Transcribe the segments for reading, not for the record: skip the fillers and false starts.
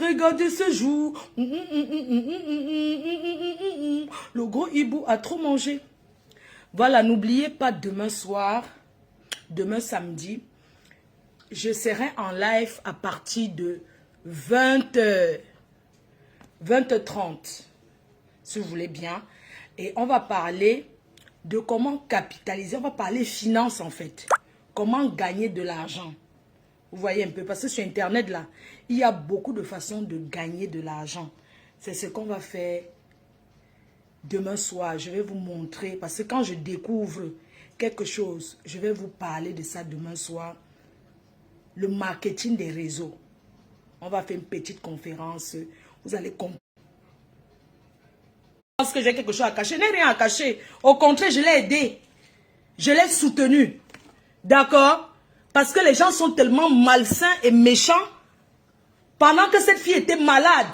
regardez ce jour. Le gros hibou a trop mangé. Voilà, n'oubliez pas demain soir, demain samedi, je serai en live à partir de 20h, 20h30, si vous voulez bien. Et on va parler de comment capitaliser, on va parler finance en fait. Comment gagner de l'argent. Vous voyez un peu, parce que sur Internet là, il y a beaucoup de façons de gagner de l'argent. C'est ce qu'on va faire demain soir. Je vais vous montrer, parce que quand je découvre quelque chose, je vais vous parler de ça demain soir. Le marketing des réseaux. On va faire une petite conférence. Vous allez comprendre. Je pense que j'ai quelque chose à cacher. Je n'ai rien à cacher. Au contraire, je l'ai aidé. Je l'ai soutenu. D'accord? Parce que les gens sont tellement malsains et méchants. Pendant que cette fille était malade,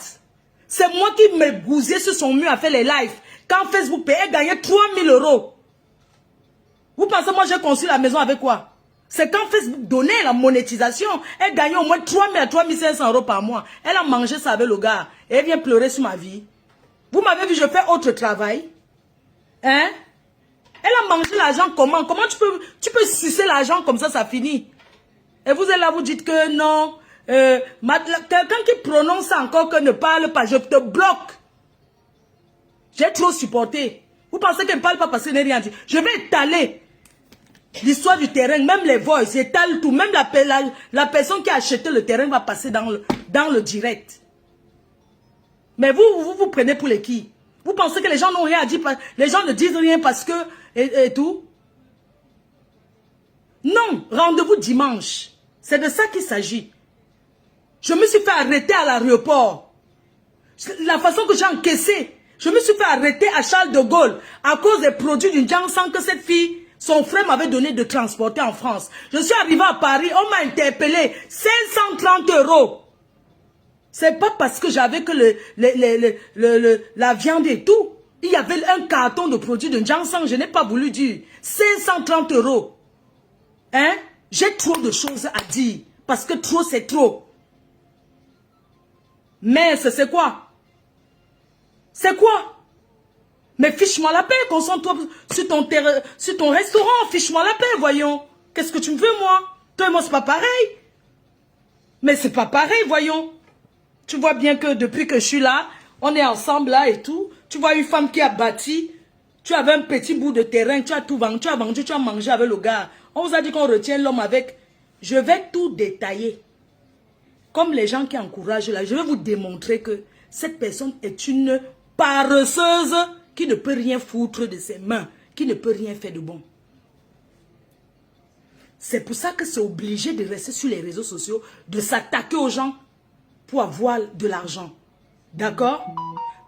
c'est moi qui me gousais sur son mur à faire les lives. Quand Facebook payait, elle gagnait 3000 €. Vous pensez, moi j'ai construit la maison avec quoi? C'est quand Facebook donnait la monétisation, elle gagnait au moins 3000 à 3500 € par mois. Elle a mangé ça avec le gars. Et elle vient pleurer sur ma vie. Vous m'avez vu, je fais autre travail. Hein? Elle a mangé l'argent comment? Comment tu peux sucer l'argent comme ça finit? Et vous êtes là, vous dites que non. Quelqu'un qui prononce encore que ne parle pas, je te bloque. J'ai trop supporté. Vous pensez qu'elle ne parle pas parce qu'elle n'a rien dit? Je vais étaler l'histoire du terrain, même les voix, j'étale tout. Même la personne qui a acheté le terrain va passer dans le direct. Mais vous prenez pour les qui? Vous pensez que les gens n'ont rien à dire? Les gens ne disent rien parce que... Et tout? Non, rendez-vous dimanche. C'est de ça qu'il s'agit. Je me suis fait arrêter à l'aéroport. La façon que j'ai encaissé, je me suis fait arrêter à Charles de Gaulle à cause des produits d'une Janssen que cette fille, son frère m'avait donné de transporter en France. Je suis arrivé à Paris, on m'a interpellé, 530 €. C'est pas parce que j'avais que la viande et tout. Il y avait un carton de produits de Janssen, je n'ai pas voulu dire. 530 €. Hein? J'ai trop de choses à dire. Parce que trop, c'est trop. Mais c'est quoi? C'est quoi? Mais fiche-moi la paix, concentre-toi sur ton restaurant, fiche-moi la paix, voyons. Qu'est-ce que tu me veux, moi? Toi et moi, c'est pas pareil. Mais c'est pas pareil, voyons. Tu vois bien que depuis que je suis là, on est ensemble là et tout. Tu vois une femme qui a bâti, tu avais un petit bout de terrain, tu as tout vendu, tu as mangé avec le gars. On vous a dit qu'on retient l'homme avec... Je vais tout détailler. Comme les gens qui encouragent là, je vais vous démontrer que cette personne est une paresseuse qui ne peut rien foutre de ses mains, qui ne peut rien faire de bon. C'est pour ça que c'est obligé de rester sur les réseaux sociaux, de s'attaquer aux gens pour avoir de l'argent. D'accord?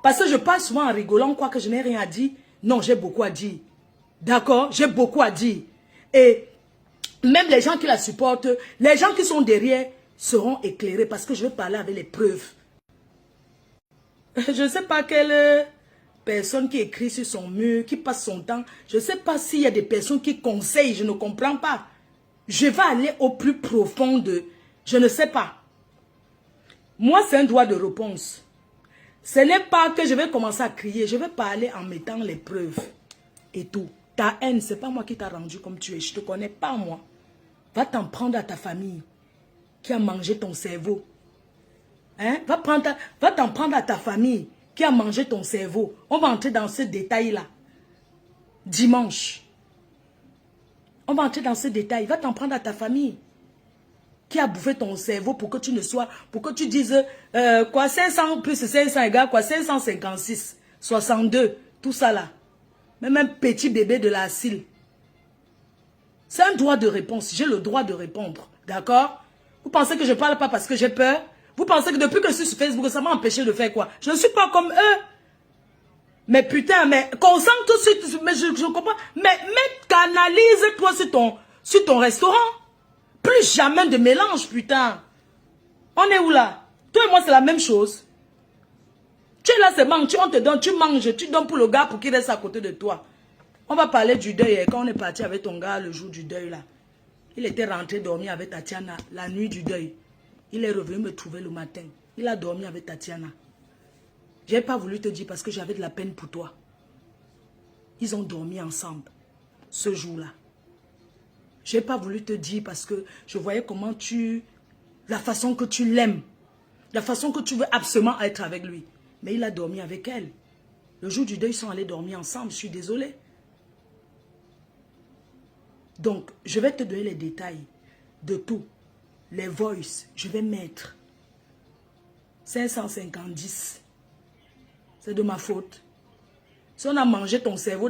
Parce que je parle souvent en rigolant, quoi que je n'ai rien à dire. Non, j'ai beaucoup à dire. D'accord? J'ai beaucoup à dire. Et même les gens qui la supportent, les gens qui sont derrière seront éclairés parce que je vais parler avec les preuves. Je ne sais pas quelle personne qui écrit sur son mur, qui passe son temps. Je ne sais pas s'il y a des personnes qui conseillent, je ne comprends pas. Je vais aller au plus profond de... Je ne sais pas. Moi, c'est un droit de réponse. Ce n'est pas que je vais commencer à crier. Je vais parler en mettant les preuves et tout. Ta haine, ce n'est pas moi qui t'a rendu comme tu es. Je ne te connais pas, moi. Va t'en prendre à ta famille qui a mangé ton cerveau. Hein? Va t'en prendre à ta famille qui a mangé ton cerveau. On va entrer dans ce détail-là. Dimanche. On va entrer dans ce détail. Va t'en prendre à ta famille qui a bouffé ton cerveau pour que tu ne sois... Pour que tu dises... quoi, 500 plus 500 égale quoi? 556, 62, tout ça là. Même un petit bébé de la cile. C'est un droit de réponse. J'ai le droit de répondre. D'accord? Vous pensez que je ne parle pas parce que j'ai peur? Vous pensez que depuis que je suis sur Facebook, ça m'a empêché de faire quoi? Je ne suis pas comme eux. Mais putain, mais concentre tout de suite. Mais je comprends. Mais canalise-toi sur ton restaurant. Plus jamais de mélange, putain. On est où là? Toi et moi, c'est la même chose. Tu es là, c'est manque. On te donne, tu manges, tu donnes pour le gars pour qu'il reste à côté de toi. On va parler du deuil. Quand on est parti avec ton gars le jour du deuil là. Il était rentré dormir avec Tatiana la nuit du deuil. Il est revenu me trouver le matin. Il a dormi avec Tatiana. Je n'ai pas voulu te dire parce que j'avais de la peine pour toi. Ils ont dormi ensemble ce jour-là. Je n'ai pas voulu te dire parce que je voyais comment la façon que tu l'aimes. La façon que tu veux absolument être avec lui. Mais il a dormi avec elle. Le jour du deuil, ils sont allés dormir ensemble. Je suis désolée. Donc, je vais te donner les détails de tout. Les voices, je vais mettre 550. C'est de ma faute. Si on a mangé ton cerveau,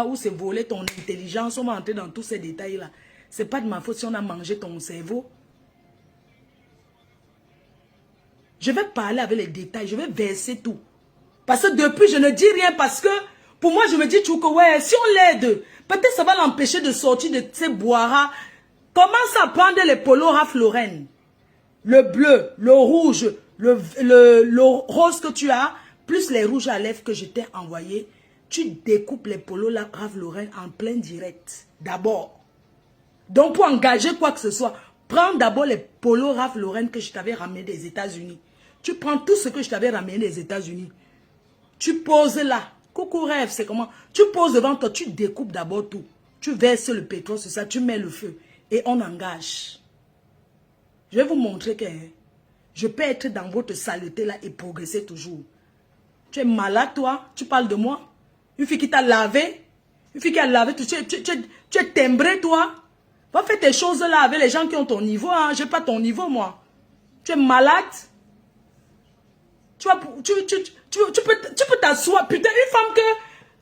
ou s'est volé ton intelligence, on va entrer dans tous ces détails-là. Ce n'est pas de ma faute si on a mangé ton cerveau. Je vais parler avec les détails, je vais verser tout. Parce que depuis, je ne dis rien parce que, pour moi, je me dis toujours que, ouais, si on l'aide, peut-être ça va l'empêcher de sortir de ces boiras. Commence à prendre les polos Ralph Lauren. Le bleu, le rouge, le rose que tu as, plus les rouges à lèvres que je t'ai envoyés. Tu découpes les polos Ralph Lauren en plein direct. D'abord. Donc, pour engager quoi que ce soit, prends d'abord les polos Ralph Lauren que je t'avais ramenés des États-Unis. Tu prends tout ce que je t'avais ramené des États-Unis. Tu poses là. Coucou rêve, c'est comment? Tu poses devant toi, tu découpes d'abord tout. Tu verses le pétrole sur ça, tu mets le feu. Et on engage. Je vais vous montrer que je peux être dans votre saleté là et progresser toujours. Tu es malade toi? Tu parles de moi? Une fille qui t'a lavé? Une fille qui a lavé? Tu es timbré toi? Va faire tes choses là avec les gens qui ont ton niveau. Hein? Je n'ai pas ton niveau moi. Tu es malade? Tu peux t'asseoir. Putain, une femme que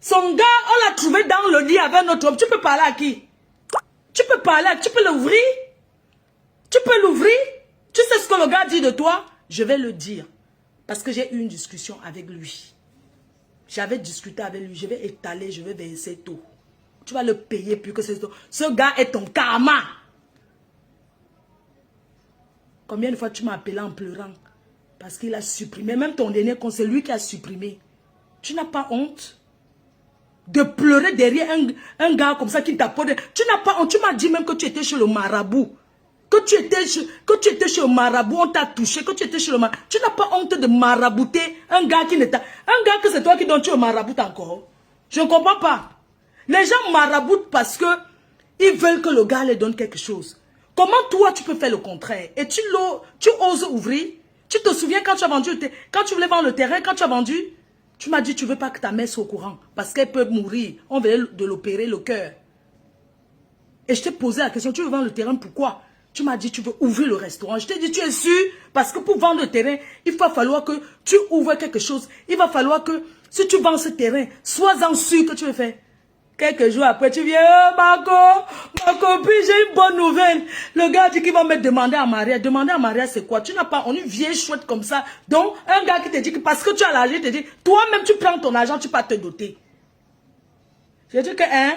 son gars, on l'a trouvé dans le lit avec notre homme. Tu peux parler à qui? Tu peux parler à qui? Tu peux l'ouvrir? Tu peux l'ouvrir? Tu sais ce que le gars dit de toi? Je vais le dire. Parce que j'ai eu une discussion avec lui. J'avais discuté avec lui. Je vais étaler, je vais verser tout. Tu vas le payer plus que c'est tout. Ce gars est ton karma. Combien de fois tu m'as appelé en pleurant? Parce qu'il a supprimé. Même ton dernier compte, c'est lui qui a supprimé. Tu n'as pas honte de pleurer derrière un gars comme ça qui t'apporte. Tu n'as pas honte. Tu m'as dit même que tu étais chez le marabout. Que tu étais chez le marabout, on t'a touché. Que tu étais chez le marabout. Tu n'as pas honte de marabouter un gars qui n'est pas. Un gars que c'est toi qui donnes, tu le maraboutes encore. Je ne comprends pas. Les gens maraboutent parce que ils veulent que le gars leur donne quelque chose. Comment toi tu peux faire le contraire? Et tu oses ouvrir? Tu te souviens quand tu as vendu, quand tu voulais vendre le terrain, quand tu as vendu, tu m'as dit tu ne veux pas que ta mère soit au courant parce qu'elle peut mourir. On venait de l'opérer le cœur. Et je t'ai posé la question, tu veux vendre le terrain, pourquoi? Tu m'as dit tu veux ouvrir le restaurant. Je t'ai dit tu es sûr? Parce que pour vendre le terrain, il va falloir que tu ouvres quelque chose. Il va falloir que si tu vends ce terrain, sois-en sûr que tu veux faire. Quelques jours après, tu viens, oh, ma copine, j'ai une bonne nouvelle. Le gars dit qu'il va me demander en mariage. Demander en mariage, c'est quoi? Tu n'as pas, on est une vieille chouette comme ça. Donc, un gars qui te dit que parce que tu as l'argent, il te dit, toi-même, tu prends ton argent, tu peux te doter. J'ai dit que, hein?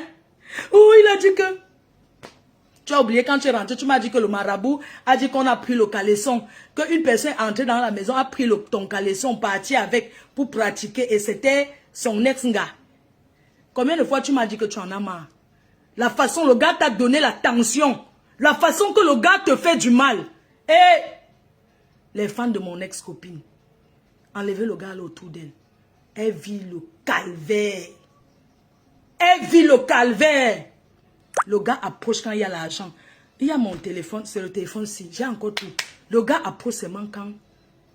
Oui, il a dit que. Tu as oublié quand tu es rentré, tu m'as dit que le marabout a dit qu'on a pris le caleçon. Qu'une personne est entrée dans la maison, a pris ton caleçon, parti avec pour pratiquer. Et c'était son ex-gars. Combien de fois tu m'as dit que tu en as marre? La façon le gars t'a donné la tension. La façon que le gars te fait du mal. Et les fans de mon ex-copine, enlever le gars là autour d'elle. Elle vit le calvaire. Elle vit le calvaire. Le gars approche quand il y a l'argent. Il y a mon téléphone, c'est le téléphone-ci. J'ai encore tout. Le gars approche seulement quand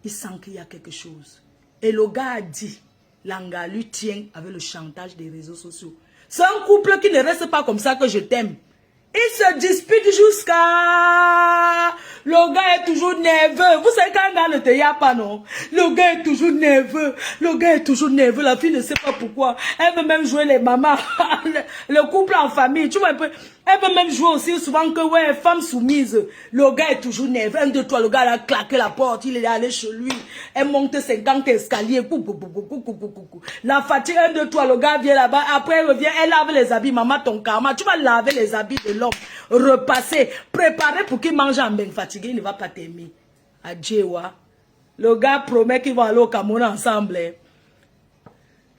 il sent qu'il y a quelque chose. Et le gars a dit... Langa lui tient avec le chantage des réseaux sociaux. C'est un couple qui ne reste pas comme ça que je t'aime. Ils se disputent jusqu'à... Le gars est toujours nerveux. Vous savez quand un gars ne te y a pas, non? Le gars est toujours nerveux. Le gars est toujours nerveux. La fille ne sait pas pourquoi. Elle veut même jouer les mamans. Le couple en famille. Tu vois un peu. Elle veut même jouer aussi souvent que, ouais, femme soumise. Le gars est toujours nerveux. 1, 2, 3, le gars a claqué la porte. Il est allé chez lui. Elle monte 50 escaliers. La fatigue, 1, 2, 3, le gars vient là-bas. Après, elle revient. Elle lave les habits. Maman, ton karma. Tu vas laver les habits de l'homme. Repasser. Préparer pour qu'il mange en bain fatigué. Il ne va pas t'aimer. Adjewa. Le gars promet qu'ils vont aller au Cameroun ensemble.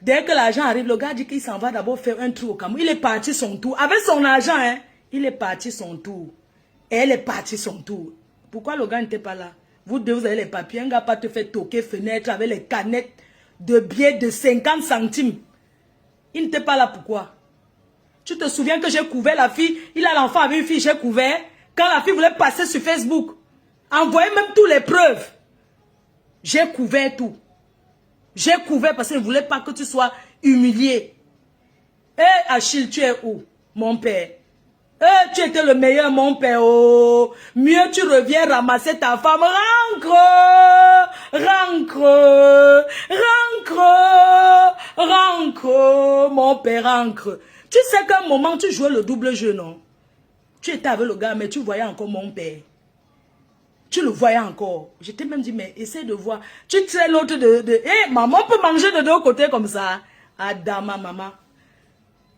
Dès que l'argent arrive, le gars dit qu'il s'en va d'abord faire un tour au Cameroun. Il est parti son tour. Avec son argent, hein. Il est parti son tour. Et elle est partie son tour. Pourquoi le gars n'était pas là? Vous deux, vous avez les papiers. Un gars pas te fait toquer fenêtre avec les canettes de billets de 50 centimes. Il n'était pas là pourquoi? Tu te souviens que j'ai couvert la fille? Il a l'enfant avec une fille, j'ai couvert. Quand la fille voulait passer sur Facebook, envoyer même toutes les preuves. J'ai couvert tout. J'ai couvert parce que je ne voulais pas que tu sois humilié. Eh, Achille, tu es où, mon père? Eh, tu étais le meilleur, mon père. Oh, mieux tu reviens ramasser ta femme. Rancre, rancre, rancre, rancre, mon père, rancre. Tu sais qu'à un moment, tu jouais le double jeu, non? Tu étais avec le gars, mais tu voyais encore mon père. Tu le voyais encore. Je t'ai même dit, mais essaie de voir. Tu traînes l'autre de eh, maman peut manger de deux côtés comme ça. Adama, maman.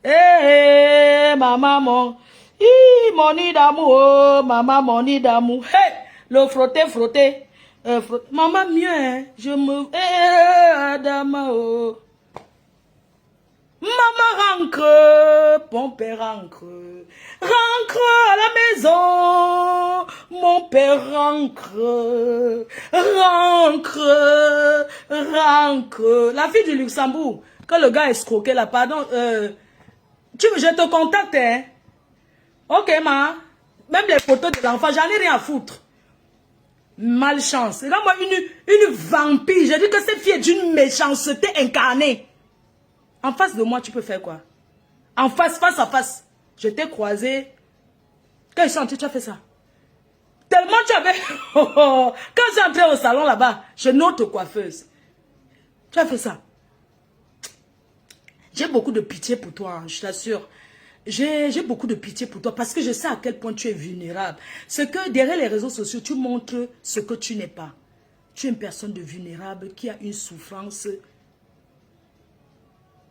Eh, maman, mon nid d'amour, oh, maman, mon nid d'amour. Hey, le frotter, frotter. Maman, mieux, hein. Je me... Eh, Adama, oh. Maman rancre, mon père rancre, rancre à la maison, mon père rancre, rancre, rancre. La fille du Luxembourg, quand le gars escroqué là, pardon, je te contacte, hein. Ok, ma, même les photos de l'enfant, j'en ai rien à foutre. Malchance. Regarde-moi une vampire, j'ai dit que cette fille est d'une méchanceté incarnée. En face de moi, tu peux faire quoi? En face, face à face. Je t'ai croisé. Quand je suis entré, tu as fait ça. Tellement tu avais... Quand je suis entré au salon là-bas, j'ai une autre coiffeuse. Tu as fait ça. J'ai beaucoup de pitié pour toi, hein, je t'assure. J'ai beaucoup de pitié pour toi parce que je sais à quel point tu es vulnérable. C'est que derrière les réseaux sociaux, tu montres ce que tu n'es pas. Tu es une personne de vulnérable qui a une souffrance.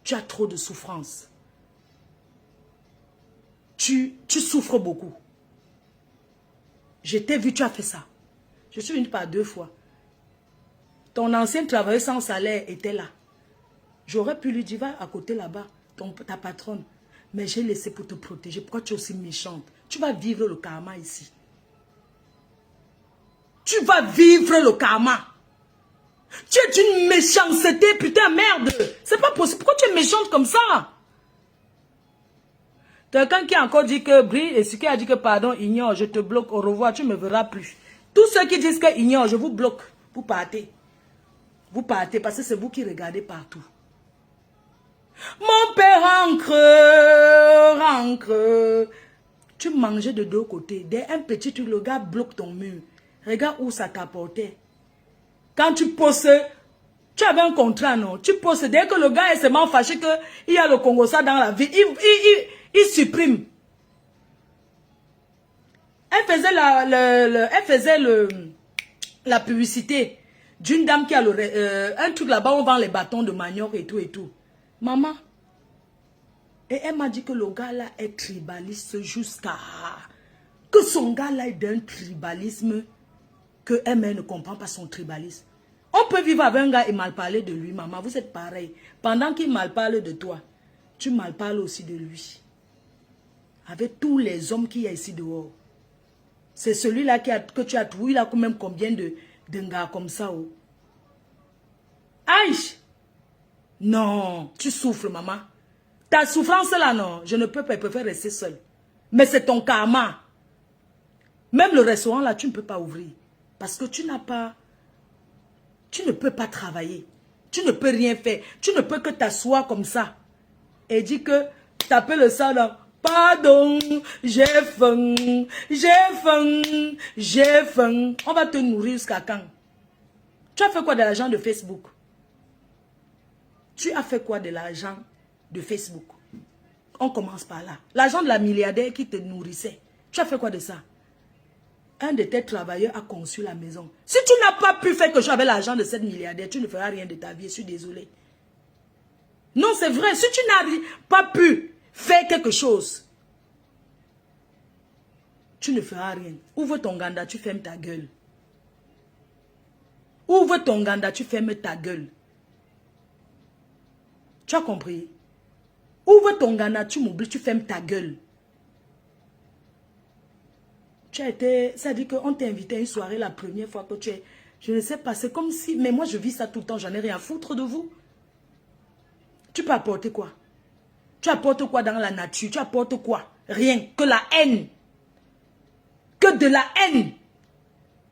Tu as trop de souffrance. Tu souffres beaucoup. Je t'ai vu, tu as fait ça. Je suis venue par 2 fois. Ton ancien travailleur sans salaire était là. J'aurais pu lui dire, va à côté là-bas, ta patronne. Mais j'ai laissé pour te protéger. Pourquoi tu es aussi méchante? Tu vas vivre le karma ici. Tu vas vivre le karma. Tu es d'une méchanceté, putain, merde. C'est pas possible. Pourquoi tu es méchante comme ça? Quelqu'un qui a encore dit que Brie et ce qui a dit que pardon, ignore, je te bloque, au revoir, tu ne me verras plus. Tous ceux qui disent que ignore, je vous bloque. Vous partez. Vous partez parce que c'est vous qui regardez partout. Mon père rancre, rancre. Tu mangeais de 2 côtés. Dès un petit truc, le gars bloque ton mur. Regarde où ça t'apportait. Quand tu poses, tu avais un contrat, non? Tu poses, dès que le gars est seulement fâché qu'il y a le Congo ça dans la vie, il supprime. Elle faisait la publicité d'une dame qui a un truc là-bas, on vend les bâtons de manioc et tout et tout. Maman. Et elle m'a dit que le gars là est tribaliste jusqu'à... Que son gars là est d'un tribalisme que elle-même ne comprend pas son tribalisme. On peut vivre avec un gars et mal parler de lui, maman. Vous êtes pareil. Pendant qu'il mal parle de toi, tu mal parles aussi de lui. Avec tous les hommes qu'il y a ici dehors. C'est celui-là que tu as trouvé. Il a quand même combien de gars comme ça? Oh? Aïe! Non, tu souffres, maman. Ta souffrance là, non, je ne peux pas, je préfère rester seule. Mais c'est ton karma. Même le restaurant là, tu ne peux pas ouvrir. Parce que tu n'as pas... Tu ne peux pas travailler. Tu ne peux rien faire. Tu ne peux que t'asseoir comme ça. Et dire que taper le sang là. Pardon, j'ai faim, j'ai faim, j'ai faim. On va te nourrir jusqu'à quand? Tu as fait quoi de l'argent de Facebook? Tu as fait quoi de l'argent de Facebook? On commence par là. L'argent de la milliardaire qui te nourrissait. Tu as fait quoi de ça? Un de tes travailleurs a conçu la maison. Si tu n'as pas pu faire quelque chose avec l'argent de cette milliardaire, tu ne feras rien de ta vie. Je suis désolée. Non, c'est vrai. Si tu n'as pas pu faire quelque chose, tu ne feras rien. Ouvre ton ganda, tu fermes ta gueule. Ouvre ton ganda, tu fermes ta gueule. Tu as compris? Ouvre ton ganda, tu m'oublies, tu fermes ta gueule. Tu as été, ça dit qu'on t'a invité à une soirée la première fois que tu es. Je ne sais pas, c'est comme si, mais moi je vis ça tout le temps, j'en ai rien à foutre de vous. Tu peux apporter quoi? Tu apportes quoi dans la nature? Tu apportes quoi? Rien, que la haine. Que de la haine.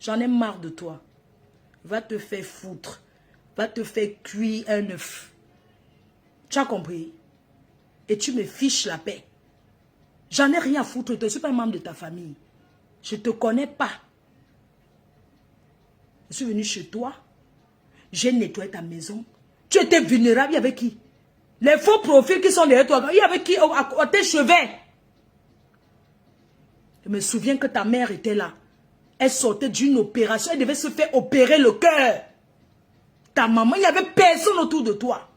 J'en ai marre de toi. Va te faire foutre. Va te faire cuire un œuf. Tu as compris? Et tu me fiches la paix. J'en ai rien à foutre. Je ne suis pas un membre de ta famille. Je ne te connais pas. Je suis venu chez toi. J'ai nettoyé ta maison. Tu étais vulnérable. Il y avait qui? Les faux profils qui sont derrière toi. Il y avait qui à tes cheveux? Je me souviens que ta mère était là. Elle sortait d'une opération. Elle devait se faire opérer le cœur. Ta maman, il n'y avait personne autour de toi.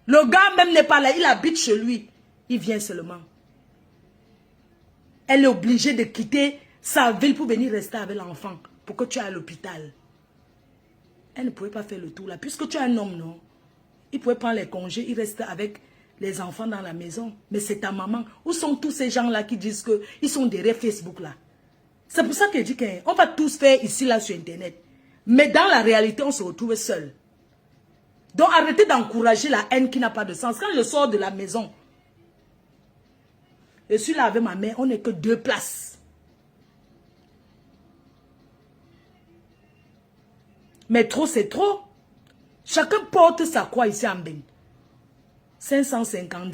Le gars même n'est pas là. Il habite chez lui. Il vient seulement. Elle est obligée de quitter sa ville pour venir rester avec l'enfant. Pour que tu ailles à l'hôpital. Elle ne pouvait pas faire le tour là. Puisque tu es un homme, non? Il pouvait prendre les congés. Il reste avec les enfants dans la maison. Mais c'est ta maman. Où sont tous ces gens-là qui disent qu'ils sont derrière Facebook là? C'est pour ça que je dis qu'on va tous faire ici là sur Internet. Mais dans la réalité, on se retrouve seul. Donc arrêtez d'encourager la haine qui n'a pas de sens. Quand je sors de la maison, je suis là avec ma mère, on n'est que 2 places. Mais trop, c'est trop. Chacun porte sa croix ici en Ben. 550.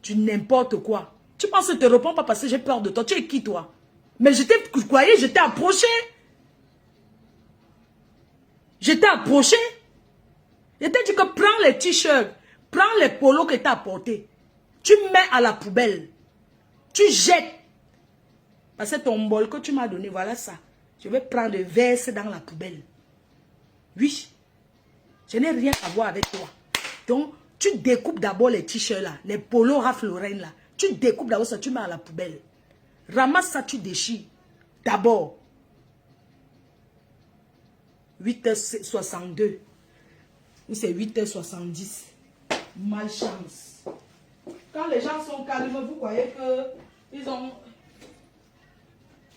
Tu n'importe quoi. Tu penses que je te réponds pas parce que j'ai peur de toi. Tu es qui toi? Mais je croyais, je t'ai approché. Je t'ai approché. Je t'ai dit que prends les t-shirts, prends les polos que tu as apportés. Tu mets à la poubelle. Tu jettes. Parce que ton bol que tu m'as donné, voilà ça. Je vais prendre et verser dans la poubelle. Oui. Je n'ai rien à voir avec toi. Donc, tu découpes d'abord les t-shirts là, les polos Ralph Lauren là. Tu découpes d'abord ça, tu mets à la poubelle. Ramasse ça, tu déchires. D'abord. 8h62. Ou c'est 8h70. Malchance. Quand les gens sont calmes, vous croyez que ils ont...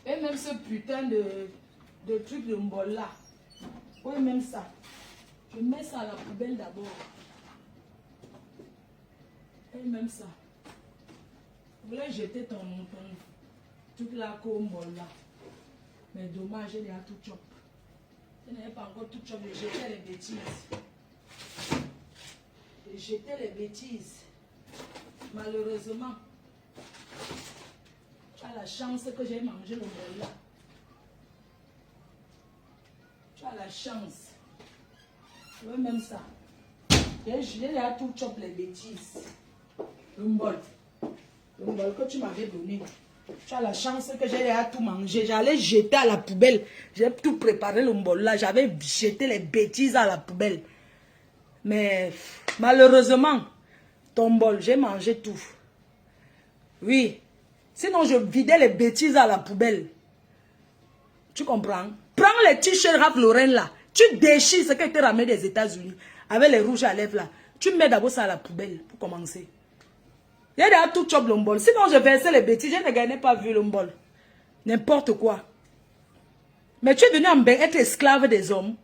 Et même ce putain de truc de mbol là. Oui, même ça. Je mets ça à la poubelle d'abord. Et même ça. Vous voulez jeter ton truc là comme mbol là. Mais dommage, il y a tout chop. Je n'avais pas encore tout chop. Je jetais les bêtises. Je jetais les bêtises. Malheureusement. Tu as la chance que j'ai mangé le bol là. Tu as la chance. Oui, même ça. J'ai là tout chop les bêtises. Le bol. Le bol que tu m'avais donné. Tu as la chance que j'ai là tout mangé. J'allais jeter à la poubelle. J'ai tout préparé le bol là. J'avais jeté les bêtises à la poubelle. Mais malheureusement, ton bol, j'ai mangé tout. Oui. Sinon, je vidais les bêtises à la poubelle. Tu comprends? Prends les t-shirts Ralph Lauren là. Tu déchires ce qui a été ramené des États-Unis. Avec les rouges à lèvres là. Tu mets d'abord ça à la poubelle pour commencer. Il y a déjà tout chop le bol. Sinon, je versais les bêtises. Je n'ai pas vu le bol. N'importe quoi. Mais tu es venu en bain être esclave des hommes.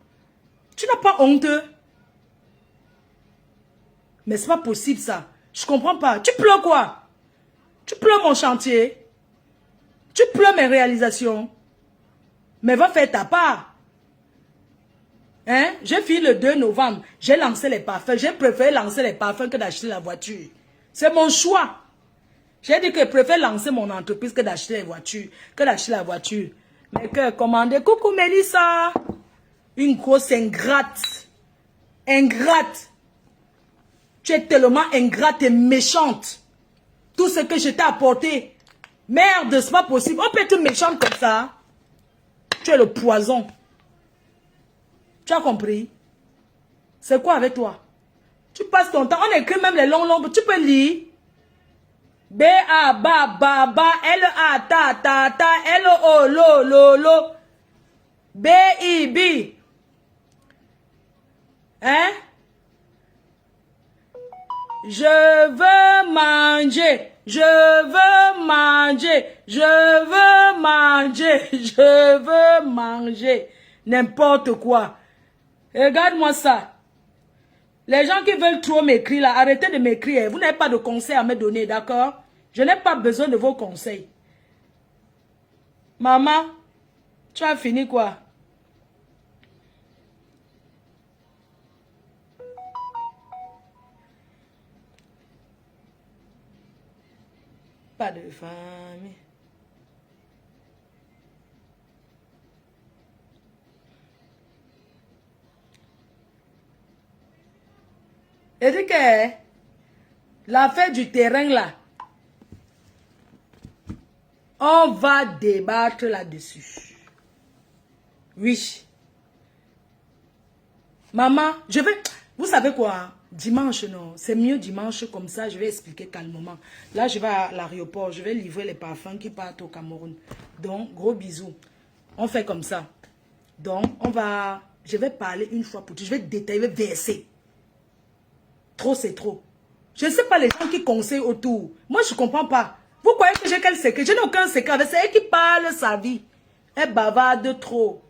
Tu n'as pas honte. Mais c'est pas possible ça. Je comprends pas. Tu pleures quoi? Tu pleures mon chantier. Tu pleures mes réalisations. Mais va faire ta part. Hein? J'ai fini le 2 novembre. J'ai lancé les parfums. J'ai préféré lancer les parfums que d'acheter la voiture. C'est mon choix. J'ai dit que je préfère lancer mon entreprise que d'acheter les voitures. Que d'acheter la voiture. Mais que commander. Coucou Mélissa. Une grosse ingrate. Ingrate. Tu es tellement ingrate et méchante. Tout ce que je t'ai apporté. Merde, c'est pas possible. On peut être méchante comme ça. Tu es le poison. Tu as compris? C'est quoi avec toi? Tu passes ton temps. On écrit même les longs. Tu peux lire. B-A, ba, ba, ba. L-A, ta, ta, ta. L-O, lo, lo, lo. B-I, B. Hein? Je veux manger. Je veux manger. Je veux manger. Je veux manger. N'importe quoi. Regarde-moi ça. Les gens qui veulent trop m'écrire là, arrêtez de m'écrire. Vous n'avez pas de conseils à me donner, d'accord? Je n'ai pas besoin de vos conseils. Maman, tu as fini quoi? Pas de famille. Et dit que l'affaire du terrain là, on va débattre là-dessus. Oui. Maman, je vais... Vous savez quoi? Dimanche, non. C'est mieux dimanche, comme ça, je vais expliquer calmement. Là, je vais à l'aéroport, je vais livrer les parfums qui partent au Cameroun. Donc, gros bisous. On fait comme ça. Donc, on va... Je vais parler une fois pour toutes. Je vais détailler, je vais verser. Trop, c'est trop. Je ne sais pas les gens qui conseillent autour. Moi, je ne comprends pas. Vous croyez que j'ai quel secret? Je n'ai aucun secret. C'est elle qui parle sa vie. Elle bavarde trop.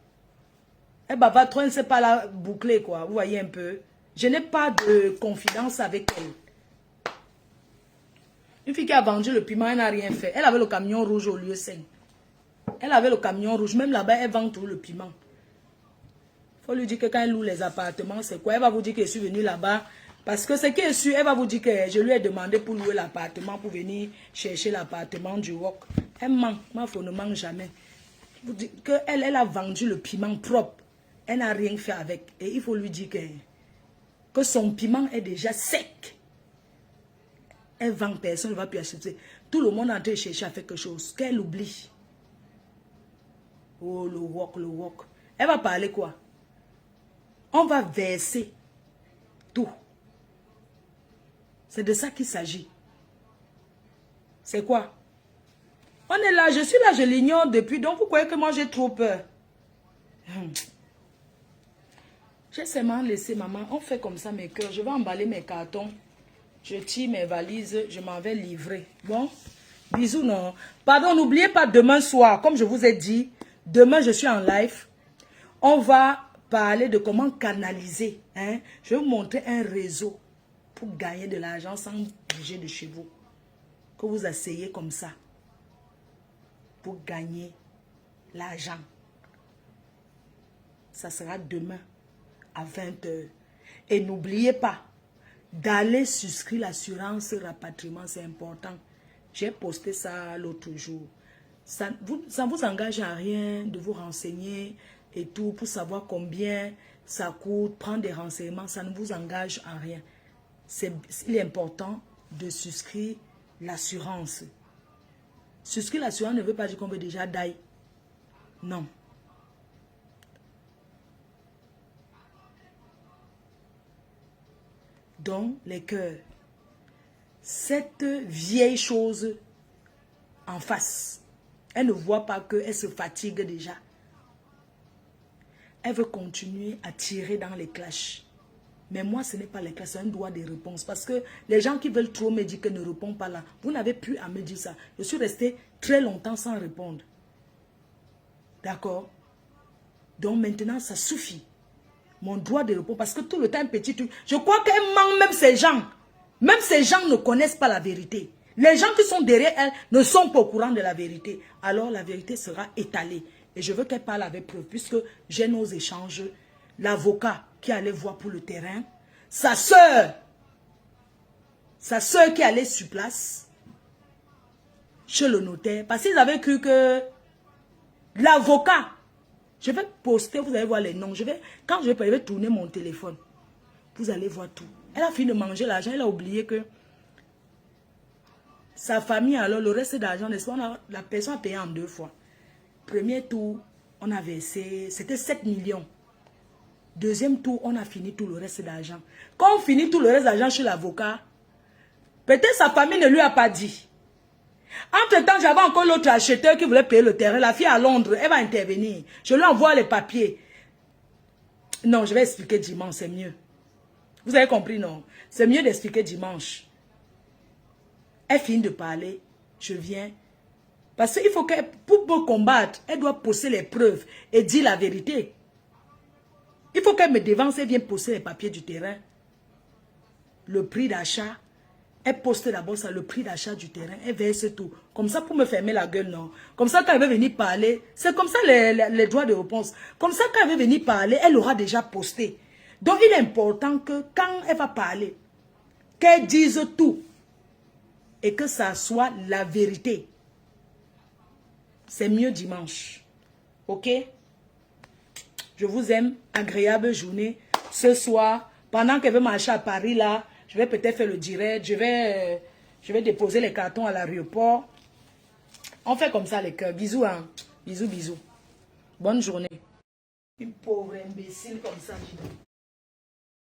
Elle bavarde trop, elle ne sait pas la boucler, quoi. Vous voyez un peu. Je n'ai pas de confidence avec elle. Une fille qui a vendu le piment, elle n'a rien fait. Elle avait le camion rouge au lieu 5. Elle avait le camion rouge. Même là-bas, elle vend tout le piment. Il faut lui dire que quand elle loue les appartements, c'est quoi? Elle va vous dire que je suis venue là-bas. Parce que ce qui est sûr, elle va vous dire que je lui ai demandé pour louer l'appartement, pour venir chercher l'appartement du Wok. Elle ment. Ma fille ne ment jamais. Vous dites qu'elle a vendu le piment propre. Elle n'a rien fait avec. Et il faut lui dire que son piment est déjà sec. Elle vend, personne ne va plus acheter. Tout le monde est en train de chercher à faire quelque chose. Qu'elle oublie. Oh, le Wok, le Wok. Elle va parler quoi? On va verser tout. C'est de ça qu'il s'agit. C'est quoi? On est là, je suis là, je l'ignore depuis. Donc vous croyez que moi j'ai trop peur? J'ai seulement laissé maman. On fait comme ça mes cœurs. Je vais emballer mes cartons. Je tire mes valises. Je m'en vais livrer. Bon? Bisous, non? Pardon, n'oubliez pas demain soir. Comme je vous ai dit, demain je suis en live. On va parler de comment canaliser. Hein? Je vais vous montrer un réseau pour gagner de l'argent sans bouger de chez vous. Que vous asseyez comme ça. Pour gagner l'argent. Ça sera demain à 20 h. Et n'oubliez pas d'aller souscrire l'assurance rapatriement, c'est important. J'ai posté ça l'autre jour. Ça ne vous engage à rien de vous renseigner et tout pour savoir combien ça coûte, prendre des renseignements, ça ne vous engage à rien. Il est important de souscrire l'assurance. Souscrire l'assurance ne veut pas dire qu'on veut déjà die. Non. Donc, les cœurs, cette vieille chose en face, elle ne voit pas qu'elle se fatigue déjà. Elle veut continuer à tirer dans les clashs. Mais moi, ce n'est pas les clashs, c'est un droit de réponse. Parce que les gens qui veulent trop me dire que ne répondent pas là, vous n'avez plus à me dire ça. Je suis restée très longtemps sans répondre. D'accord? Donc maintenant, ça suffit. Mon droit de répondre, parce que tout le temps, petit truc. Je crois qu'elle manque même ces gens. Même ces gens ne connaissent pas la vérité. Les gens qui sont derrière elle ne sont pas au courant de la vérité. Alors la vérité sera étalée. Et je veux qu'elle parle avec preuve, puisque j'ai nos échanges. L'avocat qui allait voir pour le terrain. Sa soeur qui allait sur place. Chez le notaire. Parce qu'ils avaient cru que l'avocat... Je vais poster, vous allez voir les noms. Quand je vais tourner mon téléphone. Vous allez voir tout. Elle a fini de manger l'argent. Elle a oublié que sa famille, alors le reste d'argent, la personne a payé en 2 fois. Premier tour, on a versé, c'était 7 millions. Deuxième tour, on a fini tout le reste d'argent. Quand on finit tout le reste d'argent chez l'avocat, peut-être sa famille ne lui a pas dit. Entre-temps, j'avais encore l'autre acheteur qui voulait payer le terrain. La fille à Londres, elle va intervenir. Je lui envoie les papiers. Non, je vais expliquer dimanche, c'est mieux. Vous avez compris, non? C'est mieux d'expliquer dimanche. Elle finit de parler, je viens. Parce qu'il faut que, pour me combattre, elle doit poser les preuves et dire la vérité. Il faut qu'elle me dévance et vienne poser les papiers du terrain. Le prix d'achat. Elle poste d'abord ça, le prix d'achat du terrain. Elle verse tout. Comme ça, pour me fermer la gueule, non. Comme ça, quand elle va venir parler, c'est comme ça les droits de réponse. Comme ça, quand elle va venir parler, elle aura déjà posté. Donc, il est important que quand elle va parler, qu'elle dise tout. Et que ça soit la vérité. C'est mieux dimanche. Ok? Je vous aime. Agréable journée. Ce soir, pendant qu'elle veut marcher à Paris, là, je vais peut-être faire le direct. Je vais déposer les cartons à l'aéroport. On fait comme ça les cœurs. Bisous, hein. Bisous, bisous. Bonne journée. Une pauvre imbécile comme ça, dis donc.